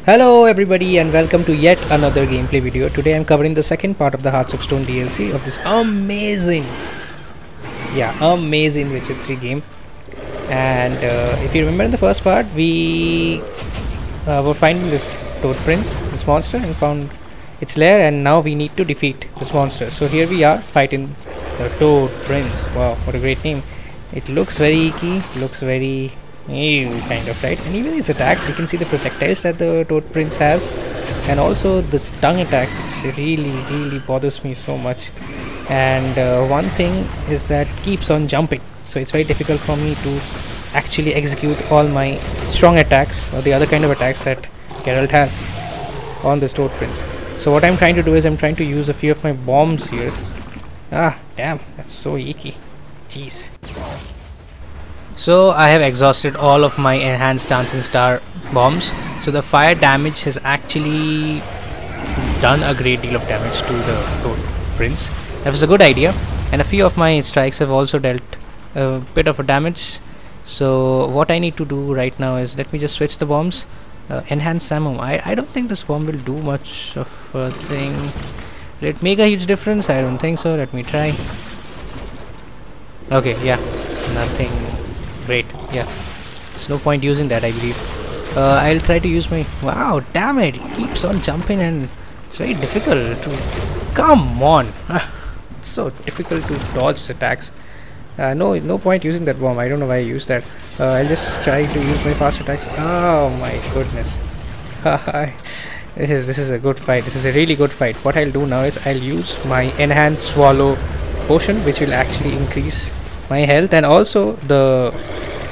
Hello everybody and welcome to yet another gameplay video. Today I'm covering the second part of the Hearts of Stone DLC of this amazing Witcher 3 game. And if you remember in the first part, we were finding this Toad Prince, this monster, and found its lair, and now we need to defeat this monster. So here we are fighting the Toad Prince. Wow, what a great name. It looks very icky, looks very ew, kind of, right? And even its attacks, you can see the projectiles that the Toad Prince has, and also this tongue attack, which really bothers me so much. And one thing is that it keeps on jumping, so it's very difficult for me to actually execute all my strong attacks or the other kind of attacks that Geralt has on this Toad Prince. So what I'm trying to do is I'm trying to use a few of my bombs here. Ah, damn, that's so icky. Jeez. So I have exhausted all of my enhanced dancing star bombs. So the fire damage has actually done a great deal of damage to the Toad Prince. That was a good idea, and a few of my strikes have also dealt a bit of a damage. So what I need to do right now is, let me just switch the bombs. Enhanced ammo. I don't think this bomb will do much of a thing. Will it make a huge difference? I don't think so. Let me try. Okay, yeah, nothing great. Yeah, there's no point using that, I believe. I'll try to use my... Wow, damn it, it keeps on jumping and it's very difficult to... Come on! It's so difficult to dodge attacks. No point using that bomb. I don't know why I used that. I'll just try to use my fast attacks. Oh my goodness. This is a good fight. This is a really good fight. What I'll do now is I'll use my enhanced swallow potion, which will actually increase my health and also the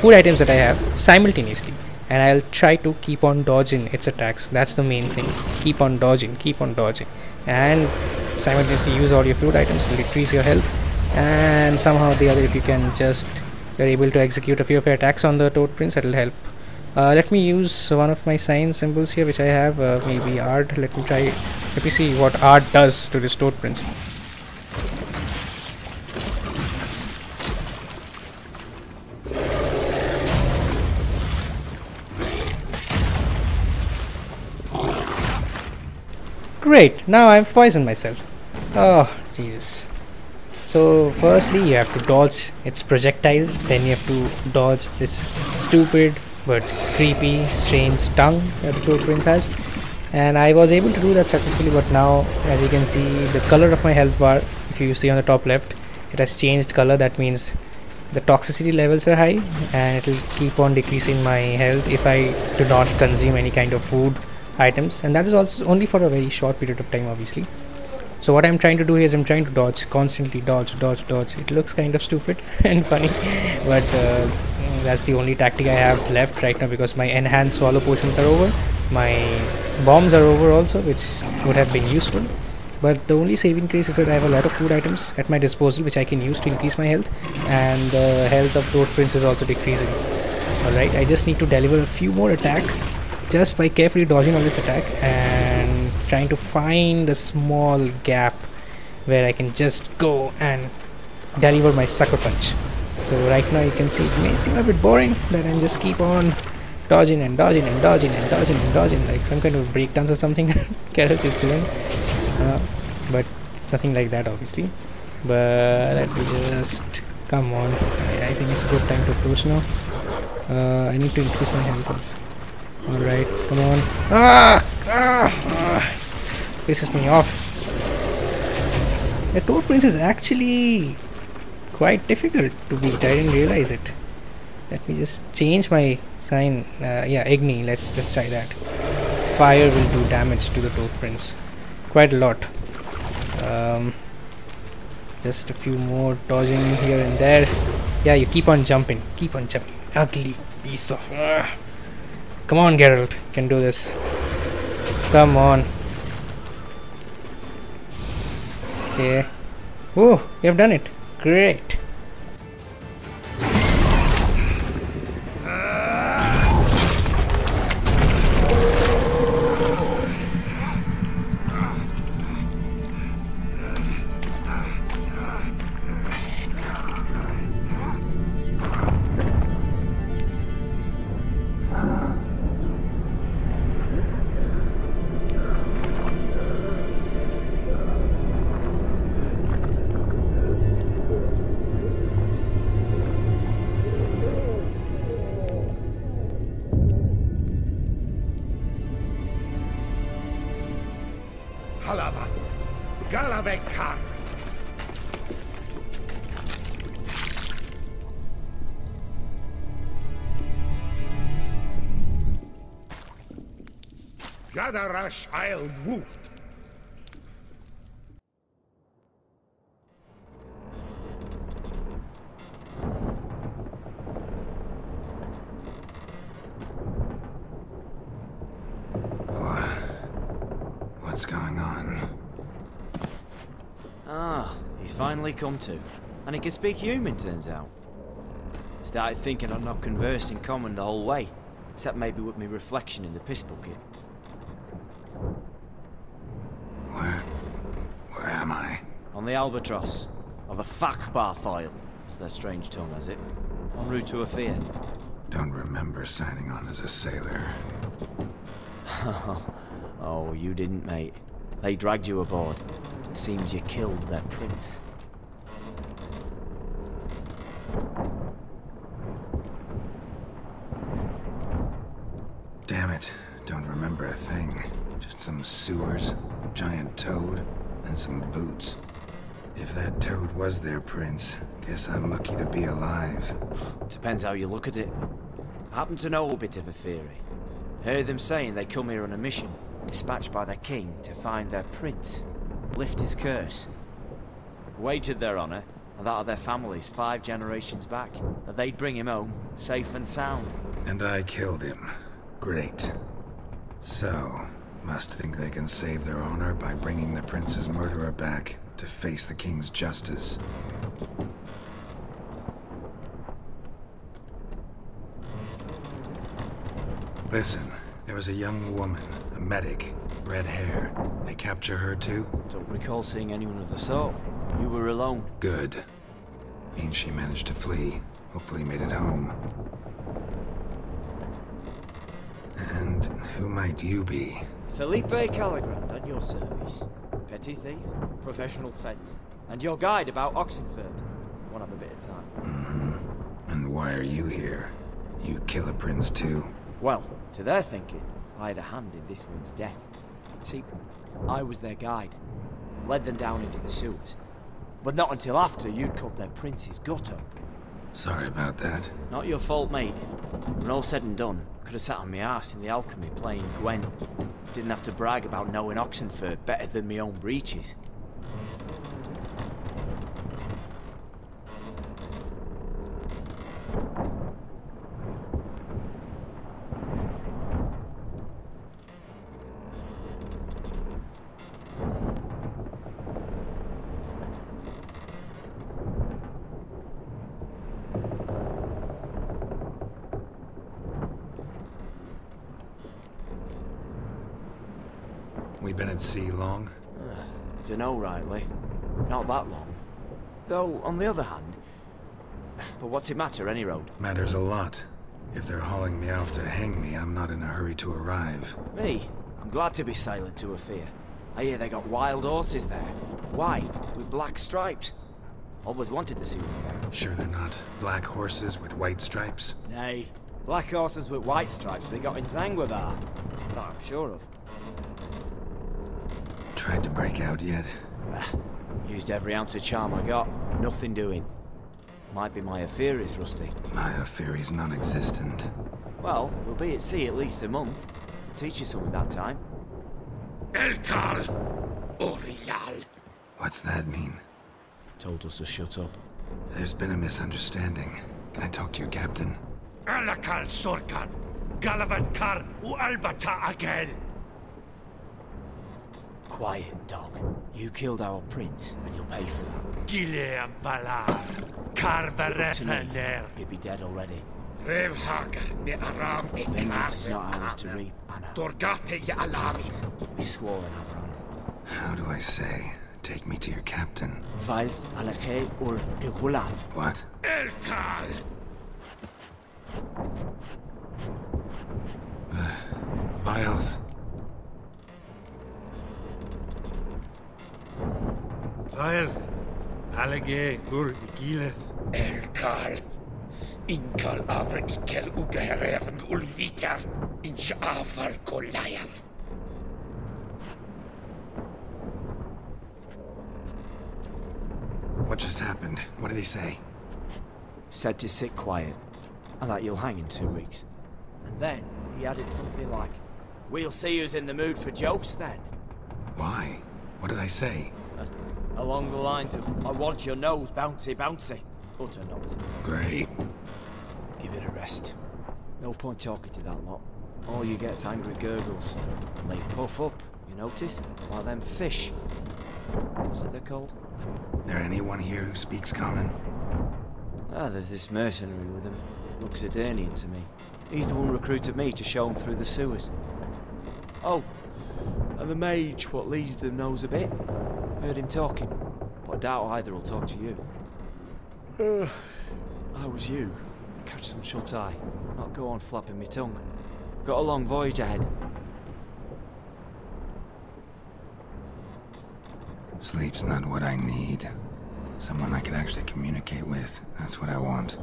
food items that I have simultaneously, and I'll try to keep on dodging its attacks. That's the main thing. Keep on dodging, and simultaneously use all your food items to decrease your health. And somehow or the other, if you can just you're able to execute a few of your attacks on the Toad Prince, that'll help. Let me use one of my sign symbols here, which I have, maybe Ard. Let me see what Ard does to this Toad Prince. Great, now I've poisoned myself. Oh, Jesus. So firstly you have to dodge its projectiles, then you have to dodge this stupid but creepy, strange tongue that the Toad Prince has. And I was able to do that successfully, but now, as you can see, the color of my health bar, if you see on the top left, it has changed color. That means the toxicity levels are high, and it will keep on decreasing my health if I do not consume any kind of food items, and that is also only for a very short period of time, obviously. So what I'm trying to do here is I'm trying to dodge, constantly dodge. It looks kind of stupid and funny, but that's the only tactic I have left right now, because my enhanced swallow potions are over, my bombs are over also, which would have been useful. But the only saving grace is that I have a lot of food items at my disposal which I can use to increase my health, and the health of Toad Prince is also decreasing. Alright, I just need to deliver a few more attacks just by carefully dodging on this attack and trying to find a small gap where I can just go and deliver my sucker punch. So right now you can see it may seem a bit boring that I'm just keep on dodging like some kind of breakdance or something Geralt is doing, but it's nothing like that, obviously. But let me just come on. I think it's a good time to approach now. I need to increase my health also. Alright, come on. Pisses me off. The Toad Prince is actually quite difficult to beat. I didn't realize it. Let me just change my sign. Yeah, Igni. Let's try that. Fire will do damage to the Toad Prince. Quite a lot. Just a few more dodging here and there. Yeah, you keep on jumping. Ugly piece of... Come on, Geralt, you can do this. Come on. Okay. Oh, you have done it. Great. Galvekar. Gadarash I'll woot. What's going on? Ah, he's finally come to. And he can speak human, turns out. Started thinking I'd not conversed in common the whole way, except maybe with me reflection in the piss bucket. Where am I? On the Albatross, or the Fakbarthoil, as their strange tongue has it, en route to Afir. Don't remember signing on as a sailor. Oh, you didn't, mate. They dragged you aboard. Seems you killed their prince. Damn it, don't remember a thing. Just some sewers, giant toad, and some boots. If that toad was their prince, guess I'm lucky to be alive. Depends how you look at it. I happen to know a bit of a theory. Heard them saying they come here on a mission, dispatched by their king to find their prince, lift his curse. Wagered their honor, and that of their families 5 generations back, that they'd bring him home, safe and sound. And I killed him. Great. So, must think they can save their honor by bringing the prince's murderer back to face the king's justice. Listen, there was a young woman, a medic, red hair. They capture her too? Don't recall seeing anyone of the sort. You were alone. Good. Means she managed to flee. Hopefully made it home. And who might you be? Felipe Caligrand, at your service. Petty thief, professional fence, and your guide about Oxenfurt. Won't have a bit of time. Mm-hmm. And why are you here? You kill a prince too? Well, to their thinking, I had a hand in this one's death. See, I was their guide. Led them down into the sewers. But not until after you'd cut their prince's gut open. Sorry about that. Not your fault, mate. When all said and done, could have sat on my arse in the alchemy playing Gwen. Didn't have to brag about knowing Oxenfurt better than my own breeches. We been at sea long? Dunno rightly. Not that long. Though, on the other hand... But what's it matter, any road? Matters a lot. If they're hauling me off to hang me, I'm not in a hurry to arrive. Me? I'm glad to be sailing to Afir. I hear they got wild horses there. White, with black stripes. Always wanted to see one of them. Sure they're not black horses with white stripes? Nay, black horses with white stripes they got in Zanguibar. That I'm sure of. Tried to break out yet? Used every ounce of charm I got. Nothing doing. Might be my affair is rusty. My affair is non-existent. Well, we'll be at sea at least a month. Teach you something that time. Elkal Orial. What's that mean? Told us to shut up. There's been a misunderstanding. Can I talk to your captain? Alakal Sorkan. Galavat Kar U Albata Agel. Quiet, dog. You killed our prince, and you'll pay for that. Gileam Valar. Carverefaner. You'd be dead already. Revhagar ne Aram Vengeance is not ours to reap, Anna. Torgate ya Alami. We swore in our honor. How do I say? Take me to your captain. Valth alake ur Rigulath. What? Elkal. Vilth. Vilth. Alage ur Igileth. Elkal. Inkal avre ikel ugehereven ulvitar. Inch afal Goliath. happened? What did he say? Said to sit quiet, and that you'll hang in 2 weeks. And then he added something like, "We'll see who's in the mood for jokes then." Why? What did I say? Along the lines of, "I want your nose bouncy bouncy." Utter nonsense. Great. Give it a rest. No point talking to that lot. All you get's angry gurgles. And they puff up, you notice? Like them fish. What's it they're called? There anyone here who speaks common? Ah, there's this mercenary with him. Looks Edirnian to me. He's the one who recruited me to show him through the sewers. Oh, and the mage what leads them knows a bit. Heard him talking, but I doubt either will talk to you. How was you? Catch some shut-eye. Not go on flapping me tongue. Got a long voyage ahead. Sleep's not what I need. Someone I could actually communicate with. That's what I want.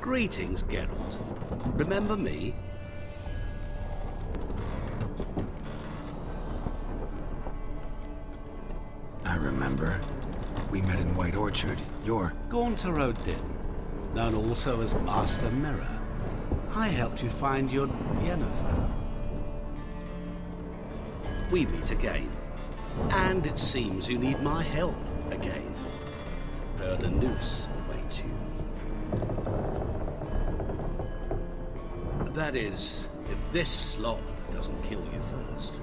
Greetings, Geralt. Remember me? I remember. We met in White Orchard. You're... Gaunter O'Din, known also as Master Mirror. I helped you find your Yennefer. We meet again. And it seems you need my help again. Heard a noose awaits you. That is, if this slop doesn't kill you first.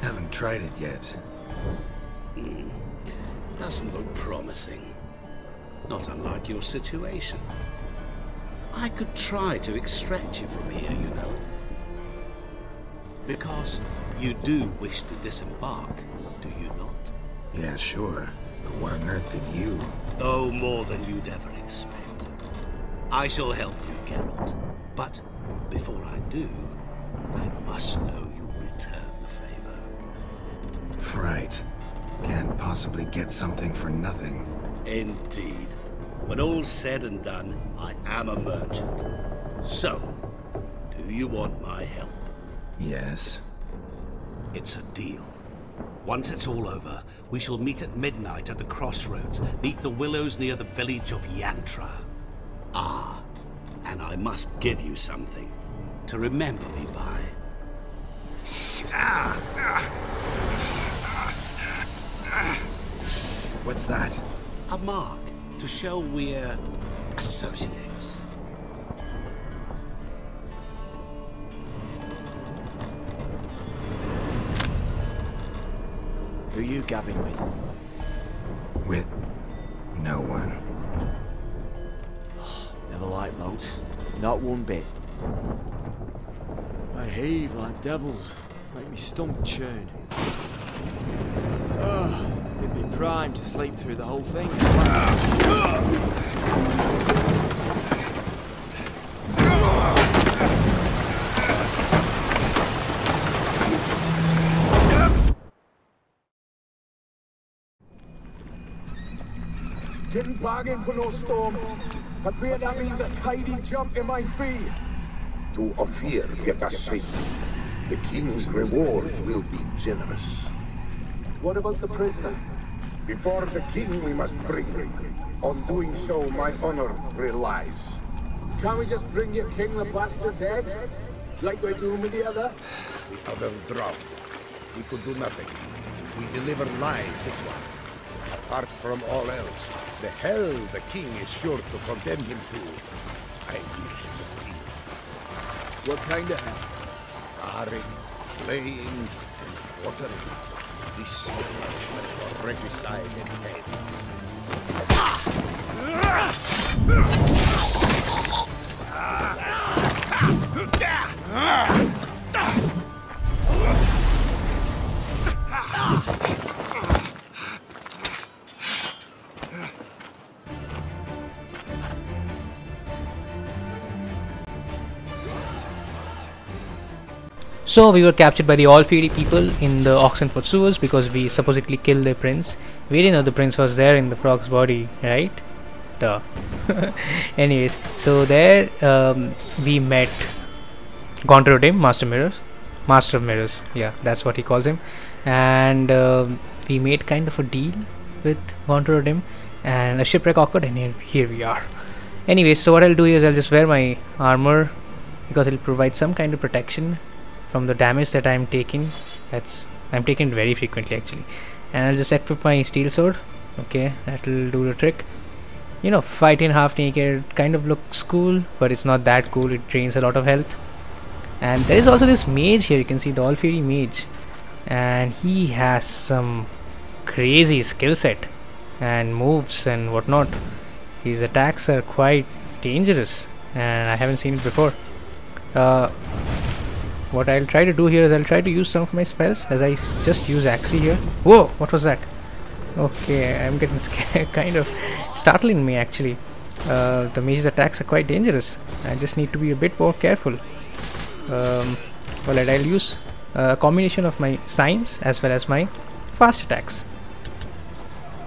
Haven't tried it yet. Doesn't look promising. Not unlike your situation. I could try to extract you from here, you know. Because you do wish to disembark, do you not? Yeah, sure. But what on earth could you? Oh, more than you'd ever expect. I shall help you, Geralt. But before I do, I must know you'll return the favor. Right. Can't possibly get something for nothing. Indeed. When all's said and done, I am a merchant. So, do you want my help? Yes. It's a deal. Once it's all over, we shall meet at midnight at the crossroads, neath the willows near the village of Yantra. Ah, and I must give you something to remember me by. What's that? A mark to show we're associates. Who you gabbing with? With no one. Never liked boats. Not one bit. They heave like devils. Make me stomach churn. They'd be primed to sleep through the whole thing. Didn't bargain for no storm. I fear that means a tidy jump in my fee. To Ophir get us safe. The king's reward will be generous. What about the prisoner? Before the king we must bring him. On doing so, my honor relies. Can't we just bring your king the bastard's head? Like we're doing with the other? The other drowned. We could do nothing. We deliver live this one. Apart from all else, the hell the king is sure to condemn him to. I wish to see. What kind of hell? Scarring, slaying, and quartering. This punishment for regicide entails. So we were captured by the All-Fury people in the Oxenford sewers because we supposedly killed their prince. We didn't know the prince was there in the frog's body, right? Duh. Anyways, so there we met Gontarodim, Master of Mirrors. Yeah, that's what he calls him. And we made kind of a deal with Gontarodim, and a shipwreck occurred, and here we are. Anyway, so what I'll do is I'll just wear my armor because it'll provide some kind of protection from the damage that I'm taking. I'm taking it very frequently actually. And I'll just equip my steel sword. Okay, that'll do the trick. You know, fighting half naked kind of looks cool, but it's not that cool. It drains a lot of health. And there is also this mage here. You can see the All Fury mage, and he has some crazy skill set and moves and whatnot. His attacks are quite dangerous, and I haven't seen it before. What I'll try to do here is I'll try to use some of my spells, as I just use Axie here. Whoa, what was that? Okay, I'm getting scared, kind of startling me actually. The mage's attacks are quite dangerous. I just need to be a bit more careful. Well, I'll use a combination of my signs as well as my fast attacks.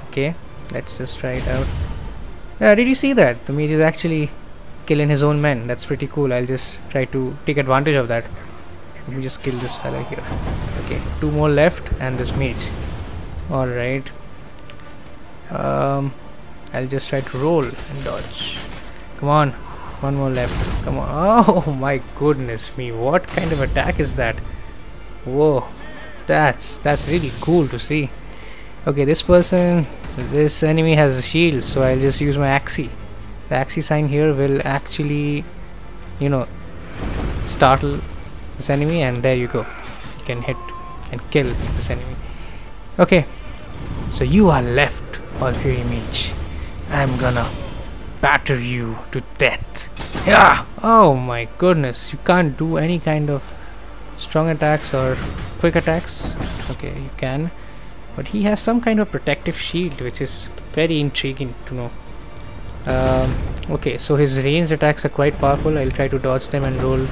Okay, let's just try it out. Did you see that? The mage is actually killing his own men. That's pretty cool. I'll just try to take advantage of that. Let me just kill this fella here. Okay, 2 more left and this mage. Alright. I'll just try to roll and dodge. Come on. 1 more left. Come on. Oh my goodness me. What kind of attack is that? Whoa. That's really cool to see. Okay, this enemy has a shield, so I'll just use my Axie. The Axie sign here will actually, you know, startle this enemy, and there you go. You can hit and kill this enemy. Okay, so you are left, All Fury Mage. I'm gonna batter you to death. Yeah! Oh my goodness, you can't do any kind of strong attacks or quick attacks. Okay, you can, but he has some kind of protective shield, which is very intriguing to know. Okay, so his ranged attacks are quite powerful. I'll try to dodge them and roll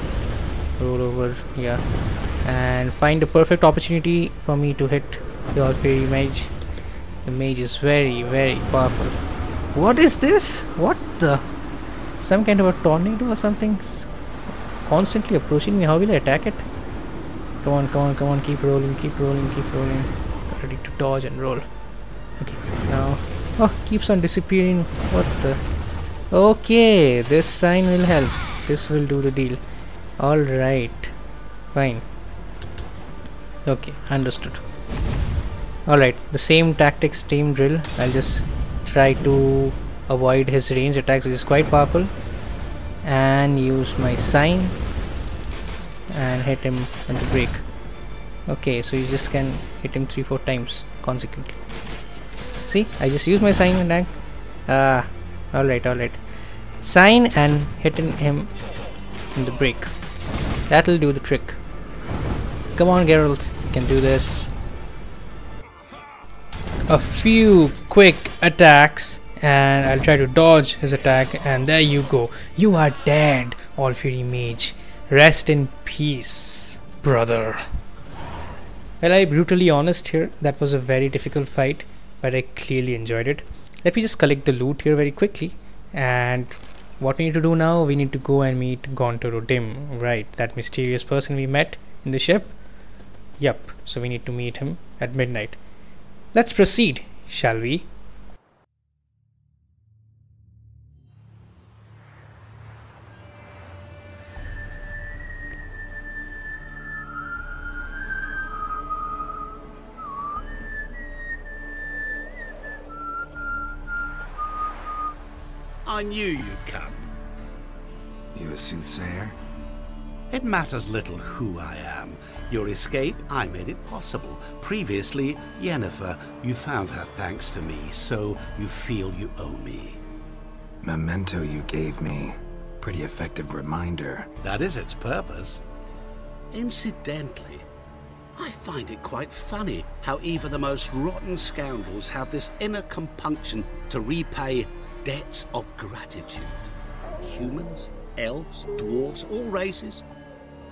over, yeah, and find the perfect opportunity for me to hit the All Fury Mage. The mage is very, very powerful. What is this? What the? Some kind of a tornado or something constantly approaching me. How will I attack it? Come on, come on, come on, keep rolling, keep rolling, keep rolling. Ready to dodge and roll. Okay, now, oh, keeps on disappearing. What the? Okay, this sign will help. This will do the deal. Alright, fine. Okay, understood. Alright, the same tactics, same drill. I'll just try to avoid his range attacks, which is quite powerful, and use my sign and hit him at the break. Okay, so you just can hit him 3-4 times consequently. See, I just use my sign and attack. Alright. Sign and hitting him in the break. That'll do the trick. Come on, Geralt, you can do this. A few quick attacks and I'll try to dodge his attack, and there you go. You are dead, All Fury Mage. Rest in peace, brother. Well, I'll be brutally honest here, that was a very difficult fight, but I clearly enjoyed it. Let me just collect the loot here very quickly, and what we need to do now, we need to go and meet Gontarodim, right, that mysterious person we met in the ship. Yup, so we need to meet him at midnight. Let's proceed, shall we? I knew you'd come. You a soothsayer? It matters little who I am. Your escape, I made it possible. Previously, Yennefer, you found her thanks to me, so you feel you owe me. Memento you gave me. Pretty effective reminder. That is its purpose. Incidentally, I find it quite funny how even the most rotten scoundrels have this inner compunction to repay debts of gratitude. Humans, elves, dwarves, all races.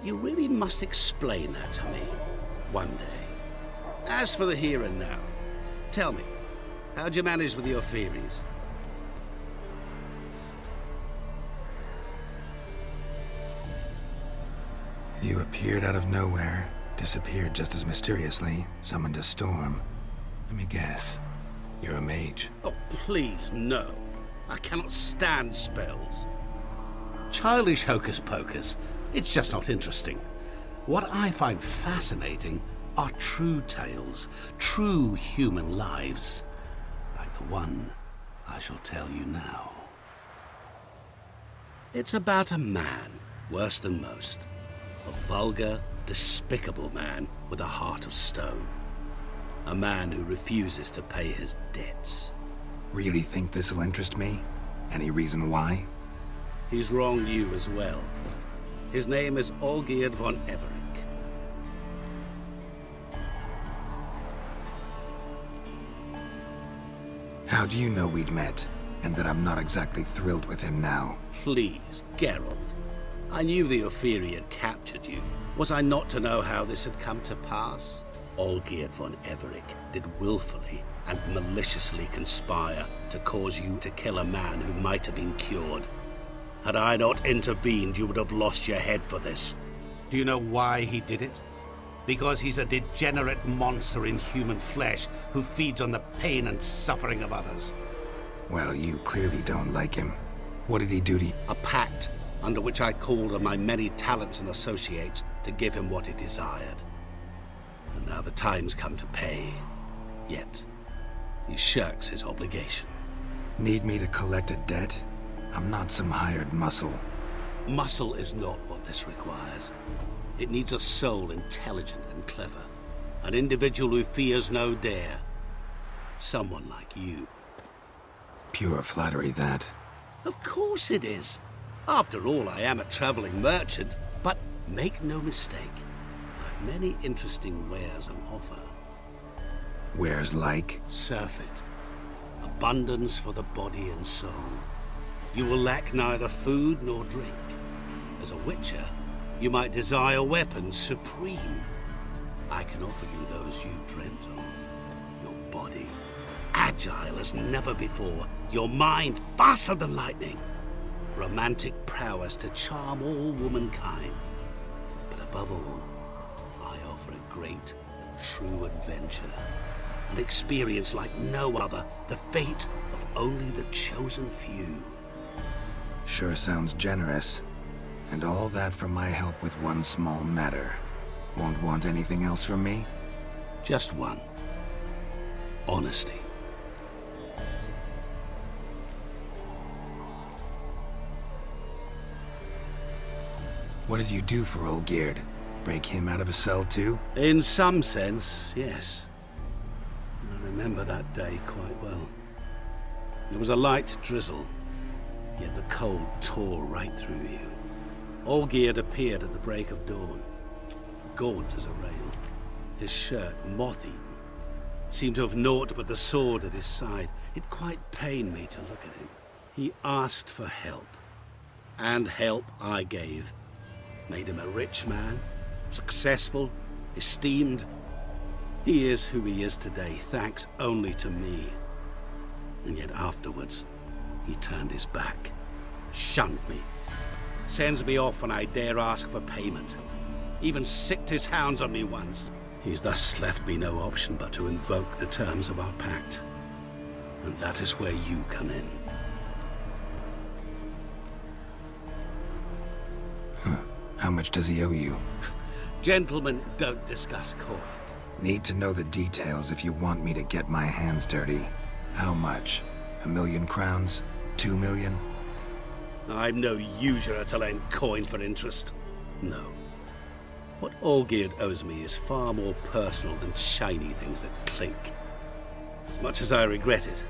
You really must explain that to me one day. As for the here and now, tell me, how'd you manage with your theories? You appeared out of nowhere, disappeared just as mysteriously, summoned a storm. Let me guess. You're a mage. Oh, please, no. I cannot stand spells. Childish hocus pocus. It's just not interesting. What I find fascinating are true tales, true human lives, like the one I shall tell you now. It's about a man, worse than most. A vulgar, despicable man with a heart of stone. A man who refuses to pay his debts. Really think this'll interest me? Any reason why? He's wronged you as well. His name is Olgierd von Everick. How do you know we'd met, and that I'm not exactly thrilled with him now? Please, Geralt. I knew the Ophiri had captured you. Was I not to know how this had come to pass? Olgierd von Everick did willfully and maliciously conspire to cause you to kill a man who might have been cured. Had I not intervened, you would have lost your head for this. Do you know why he did it? Because he's a degenerate monster in human flesh who feeds on the pain and suffering of others. Well, you clearly don't like him. What did he do to you? A pact under which I called on my many talents and associates to give him what he desired. And now the time's come to pay. Yet, he shirks his obligation. Need me to collect a debt? I'm not some hired muscle. Muscle is not what this requires. It needs a soul intelligent and clever. An individual who fears no dare. Someone like you. Pure flattery, that. Of course it is. After all, I am a traveling merchant. But make no mistake, I've many interesting wares on offer. Wares like? Surfeit. Abundance for the body and soul. You will lack neither food nor drink. As a witcher, you might desire weapons supreme. I can offer you those you dreamt of. Your body, agile as never before. Your mind, faster than lightning. Romantic prowess to charm all womankind. But above all, I offer a great and true adventure. An experience like no other. The fate of only the chosen few. Sure sounds generous. And all that for my help with one small matter. Won't want anything else from me? Just one. Honesty. What did you do for Olgierd? Break him out of a cell too? In some sense, yes. I remember that day quite well. There was a light drizzle, yet the cold tore right through you. Olgierd appeared at the break of dawn, gaunt as a rail, his shirt moth-eaten, seemed to have naught but the sword at his side. It quite pained me to look at him. He asked for help, and help I gave. Made him a rich man, successful, esteemed. He is who he is today, thanks only to me. And yet afterwards, he turned his back, shunned me, sends me off when I dare ask for payment. Even sicked his hounds on me once. He's thus left me no option but to invoke the terms of our pact. And that is where you come in. How much does he owe you? Gentlemen don't discuss coin. Need to know the details if you want me to get my hands dirty. How much? 1,000,000 crowns? 2 million? I'm no usurer to lend coin for interest. No. What Olgierd owes me is far more personal than shiny things that clink. As much as I regret it,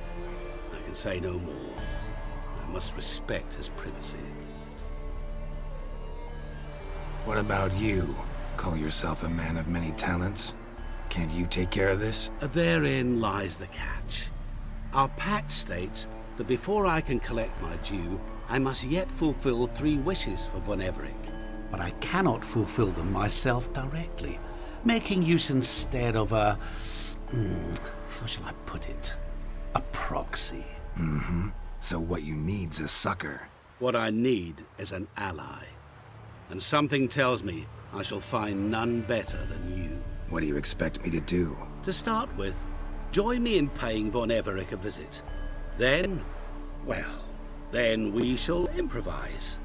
I can say no more. I must respect his privacy. What about you? Call yourself a man of many talents? Can't you take care of this? Therein lies the catch. Our pact states that before I can collect my due, I must yet fulfill 3 wishes for von Everick. But I cannot fulfill them myself directly, making use instead of a... how shall I put it? A proxy. Mm-hmm. So what you need's a sucker. What I need is an ally. And something tells me I shall find none better than you. What do you expect me to do? To start with, join me in paying Von Everich a visit. Then, well, then we shall improvise.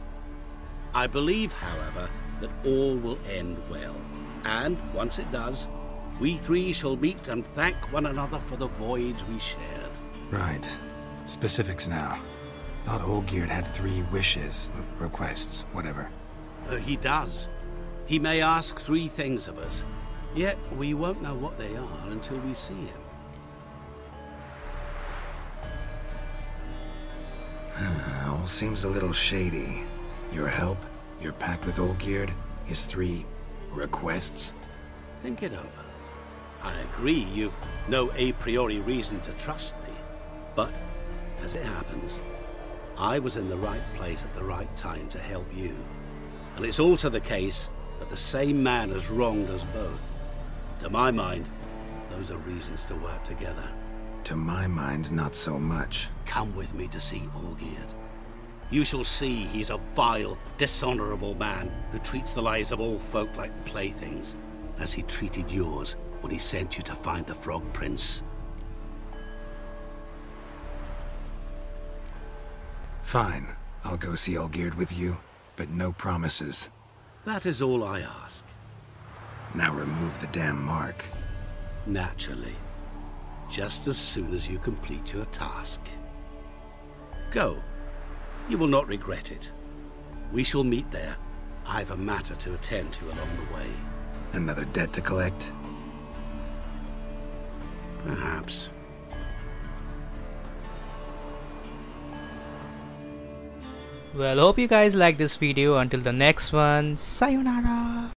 I believe, however, that all will end well. And once it does, we three shall meet and thank one another for the voyage we shared. Right. Specifics now. Thought Olgierd had 3 wishes, requests, whatever. He does. He may ask 3 things of us, yet we won't know what they are until we see him. All seems a little shady. Your help, your pact with Olgierd, his 3 requests. Think it over. I agree you've no a priori reason to trust me, but as it happens, I was in the right place at the right time to help you. And it's also the case that the same man has wronged us both. To my mind, those are reasons to work together. To my mind, not so much. Come with me to see Olgierd. You shall see he's a vile, dishonorable man who treats the lives of all folk like playthings, as he treated yours when he sent you to find the Frog Prince. Fine. I'll go see Olgierd with you, but no promises. That is all I ask. Now remove the damn mark. Naturally. Just as soon as you complete your task. Go. You will not regret it. We shall meet there. I have a matter to attend to along the way. Another debt to collect? Perhaps. Well, hope you guys like this video. Until the next one, sayonara.